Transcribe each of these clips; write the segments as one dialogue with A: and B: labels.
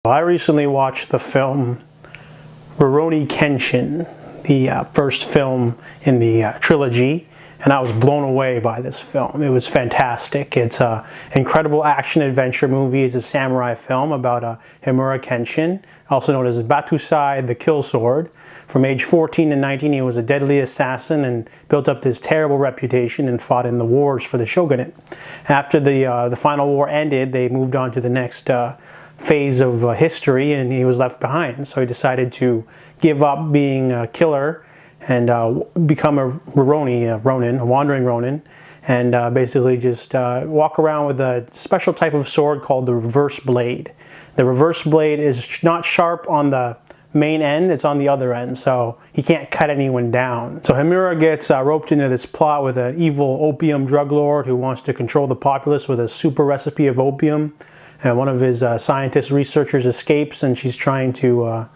A: I recently watched the film Rurouni Kenshin, the first film in the trilogy, and I was blown away by this film. It was fantastic. It's an incredible action-adventure movie. It's a samurai film about Himura Kenshin, also known as Batusai, the Kill Sword. From age 14 to 19, he was a deadly assassin and built up this terrible reputation and fought in the wars for the shogunate. After the final war ended, they moved on to the next phase of history, and he was left behind. So he decided to give up being a killer and become a Ronin, a wandering Ronin, and basically just walk around with a special type of sword called the reverse blade. The reverse blade is not sharp on the main end, it's on the other end, so he can't cut anyone down. So Himura gets roped into this plot with an evil opium drug lord who wants to control the populace with a super recipe of opium. And one of his scientist researchers escapes, and she's trying to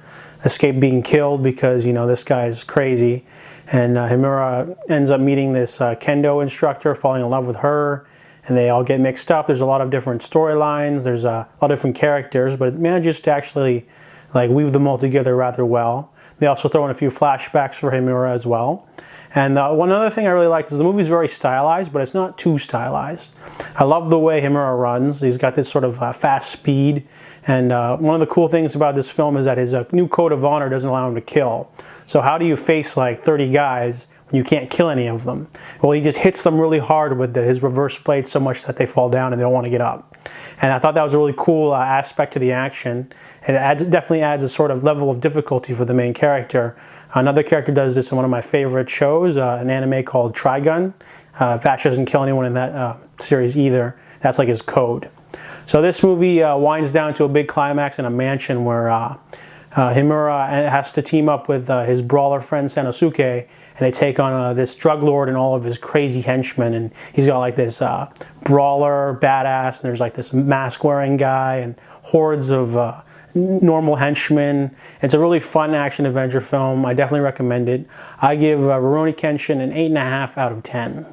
A: escape being killed because, you know, this guy's crazy. And Himura ends up meeting this kendo instructor, falling in love with her, and they all get mixed up. There's a lot of different storylines, there's a lot of different characters, but it manages to actually like weave them all together rather well. They also throw in a few flashbacks for Himura as well. And one other thing I really liked is the movie's very stylized, but it's not too stylized. I love the way Himura runs. He's got this sort of fast speed. And one of the cool things about this film is that his new code of honor doesn't allow him to kill. So how do you face like 30 guys when you can't kill any of them? Well, he just hits them really hard with his reverse blade so much that they fall down and they don't want to get up. And I thought that was a really cool aspect to the action. It definitely adds a sort of level of difficulty for the main character. Another character does this in one of my favorite shows, an anime called Trigun. Vash doesn't kill anyone in that series either. That's like his code. So this movie winds down to a big climax in a mansion where Himura has to team up with his brawler friend Sanosuke, and they take on this drug lord and all of his crazy henchmen. And he's got like this brawler, badass, and there's like this mask-wearing guy and hordes of normal henchmen. It's a really fun action-adventure film. I definitely recommend it. I give Rurouni Kenshin an 8.5 out of 10.